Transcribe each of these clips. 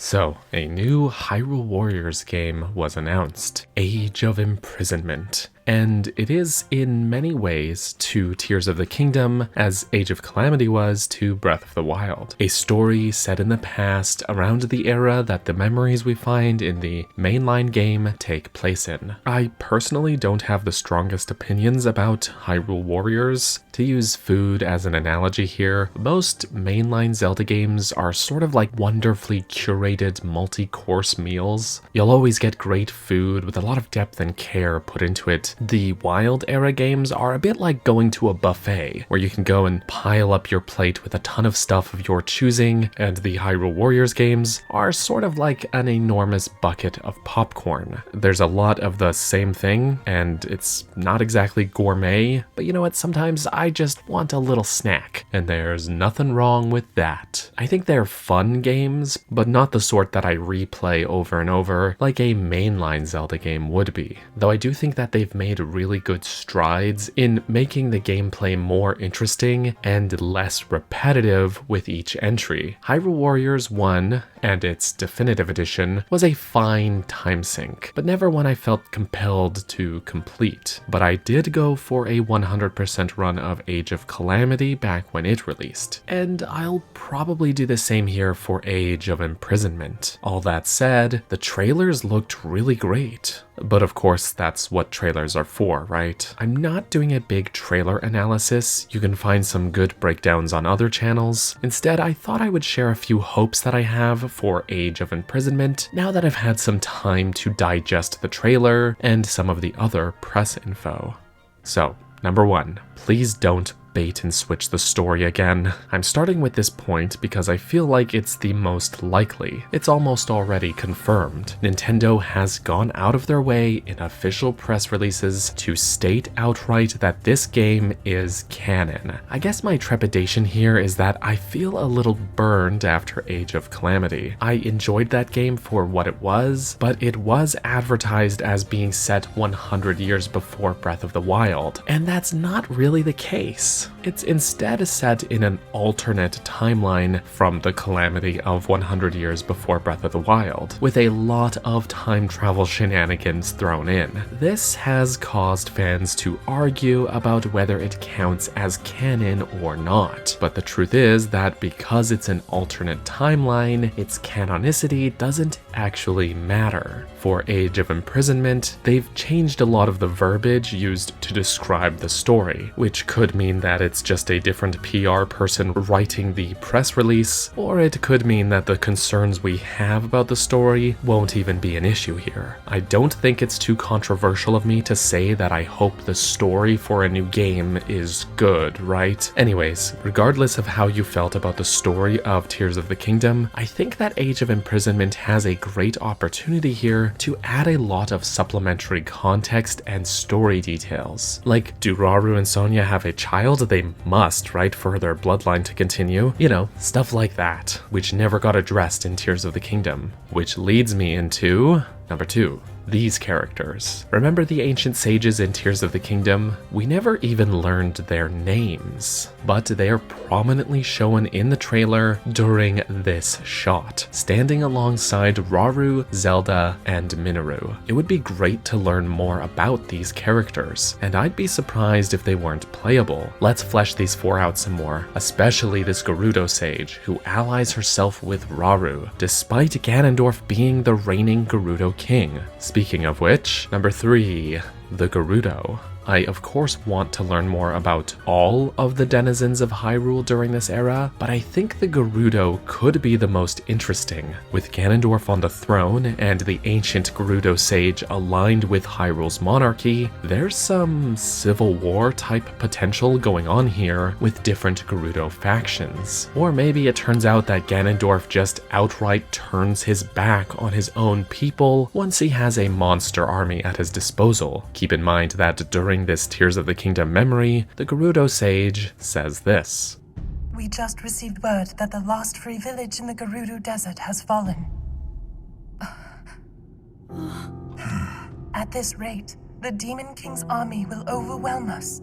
So, a new Hyrule Warriors game was announced, Age of Imprisonment. And it is in many ways to Tears of the Kingdom as Age of Calamity was to Breath of the Wild. A story set in the past around the era that the memories we find in the mainline game take place in. I personally don't have the strongest opinions about Hyrule Warriors. To use food as an analogy here, most mainline Zelda games are sort of like wonderfully curated multi-course meals. You'll always get great food with a lot of depth and care put into it. The Wild era games are a bit like going to a buffet, where you can go and pile up your plate with a ton of stuff of your choosing, and the Hyrule Warriors games are sort of like an enormous bucket of popcorn. There's a lot of the same thing, and it's not exactly gourmet, but you know what, sometimes I just want a little snack, and there's nothing wrong with that. I think they're fun games, but not the sort that I replay over and over like a mainline Zelda game would be. Though I do think that they've made really good strides in making the gameplay more interesting and less repetitive with each entry. Hyrule Warriors 1 and its definitive edition was a fine time sink, but never one I felt compelled to complete. But I did go for a 100% run of Age of Calamity back when it released, and I'll probably do the same here for Age of Imprisonment. All that said, the trailers looked really great. But of course, that's what trailers are for, right? I'm not doing a big trailer analysis. You can find some good breakdowns on other channels. Instead, I thought I would share a few hopes that I have for Age of Imprisonment now that I've had some time to digest the trailer and some of the other press info. So, number 1, please don't bait and switch the story again. I'm starting with this point because I feel like it's the most likely. It's almost already confirmed. Nintendo has gone out of their way in official press releases to state outright that this game is canon. I guess my trepidation here is that I feel a little burned after Age of Calamity. I enjoyed that game for what it was, but it was advertised as being set 100 years before Breath of the Wild, and that's not really the case. It's instead set in an alternate timeline from the calamity of 100 years before Breath of the Wild, with a lot of time travel shenanigans thrown in. This has caused fans to argue about whether it counts as canon or not, but the truth is that because it's an alternate timeline, its canonicity doesn't actually matter. For Age of Imprisonment, they've changed a lot of the verbiage used to describe the story, which could mean that it's just a different PR person writing the press release, or it could mean that the concerns we have about the story won't even be an issue here. I don't think it's too controversial of me to say that I hope the story for a new game is good, right? Anyways, regardless of how you felt about the story of Tears of the Kingdom, I think that Age of Imprisonment has a great opportunity here to add a lot of supplementary context and story details. Like, do Rauru and Sonia have a child? They must, right, for their bloodline to continue? You know, stuff like that, which never got addressed in Tears of the Kingdom. Which leads me into number 2. These characters. Remember the ancient sages in Tears of the Kingdom? We never even learned their names, but they are prominently shown in the trailer during this shot, standing alongside Rauru, Zelda, and Minoru. It would be great to learn more about these characters, and I'd be surprised if they weren't playable. Let's flesh these 4 out some more, especially this Gerudo sage, who allies herself with Rauru, despite Ganondorf being the reigning Gerudo king. Speaking of which, number 3, the Gerudo. I of course want to learn more about all of the denizens of Hyrule during this era, but I think the Gerudo could be the most interesting. With Ganondorf on the throne and the ancient Gerudo sage aligned with Hyrule's monarchy, there's some civil war type potential going on here with different Gerudo factions. Or maybe it turns out that Ganondorf just outright turns his back on his own people once he has a monster army at his disposal. Keep in mind that during this Tears of the Kingdom memory, the Gerudo sage says this. We just received word that the last free village in the Gerudo Desert has fallen. At this rate, the Demon King's army will overwhelm us.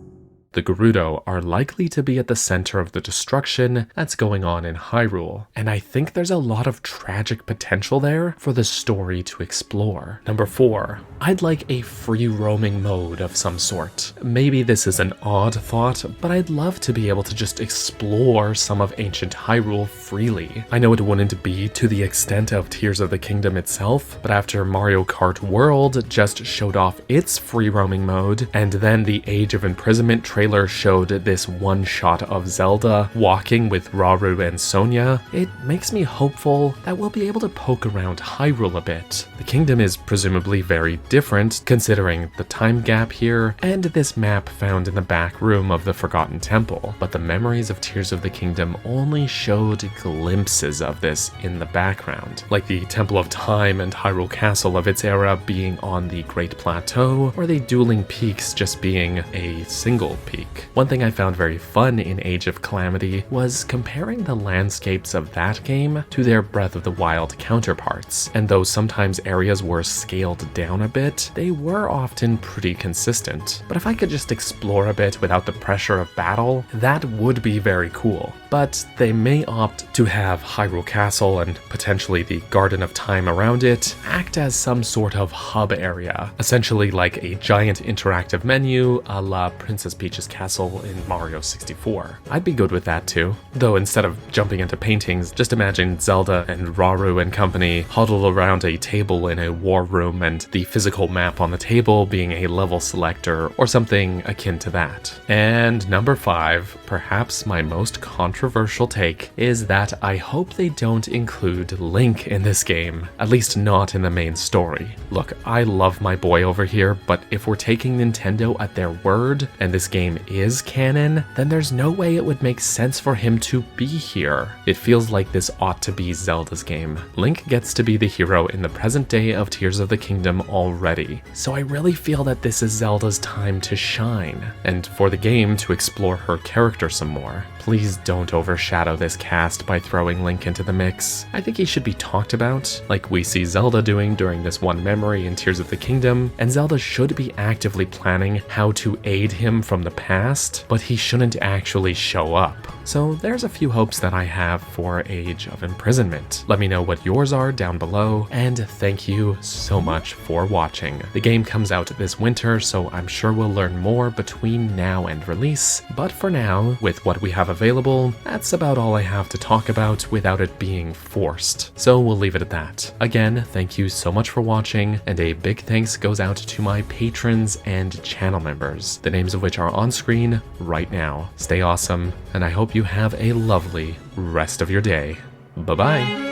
The Gerudo are likely to be at the center of the destruction that's going on in Hyrule, and I think there's a lot of tragic potential there for the story to explore. Number 4, I'd like a free roaming mode of some sort. Maybe this is an odd thought, but I'd love to be able to just explore some of ancient Hyrule freely. I know it wouldn't be to the extent of Tears of the Kingdom itself, but after Mario Kart World just showed off its free roaming mode, and then the Age of Imprisonment trailer showed this one shot of Zelda walking with Rauru and Sonia, it makes me hopeful that we'll be able to poke around Hyrule a bit. The kingdom is presumably very different considering the time gap here and this map found in the back room of the Forgotten Temple, but the memories of Tears of the Kingdom only showed glimpses of this in the background, like the Temple of Time and Hyrule Castle of its era being on the Great Plateau, or the dueling peaks just being a single peak. One thing I found very fun in Age of Calamity was comparing the landscapes of that game to their Breath of the Wild counterparts, and though sometimes areas were scaled down a bit, they were often pretty consistent. But if I could just explore a bit without the pressure of battle, that would be very cool. But they may opt to have Hyrule Castle and potentially the Garden of Time around it act as some sort of hub area, essentially like a giant interactive menu a la Princess Peach's Castle in Mario 64. I'd be good with that too, though instead of jumping into paintings, just imagine Zelda and Rauru and company huddled around a table in a war room and the physical map on the table being a level selector or something akin to that. And number 5, perhaps my most controversial take, is that I hope they don't include Link in this game, at least not in the main story. Look, I love my boy over here, but if we're taking Nintendo at their word and this game is canon, then there's no way it would make sense for him to be here. It feels like this ought to be Zelda's game. Link gets to be the hero in the present day of Tears of the Kingdom already, so I really feel that this is Zelda's time to shine, and for the game to explore her character some more. Please don't overshadow this cast by throwing Link into the mix. I think he should be talked about, like we see Zelda doing during this one memory in Tears of the Kingdom, and Zelda should be actively planning how to aid him from the past, but he shouldn't actually show up. So there's a few hopes that I have for Age of Imprisonment. Let me know what yours are down below, and thank you so much for watching. The game comes out this winter, so I'm sure we'll learn more between now and release, but for now, with what we have available, that's about all I have to talk about without it being forced. So we'll leave it at that. Again, thank you so much for watching, and a big thanks goes out to my patrons and channel members, the names of which are on screen right now. Stay awesome, and I hope you have a lovely rest of your day. Bye-bye.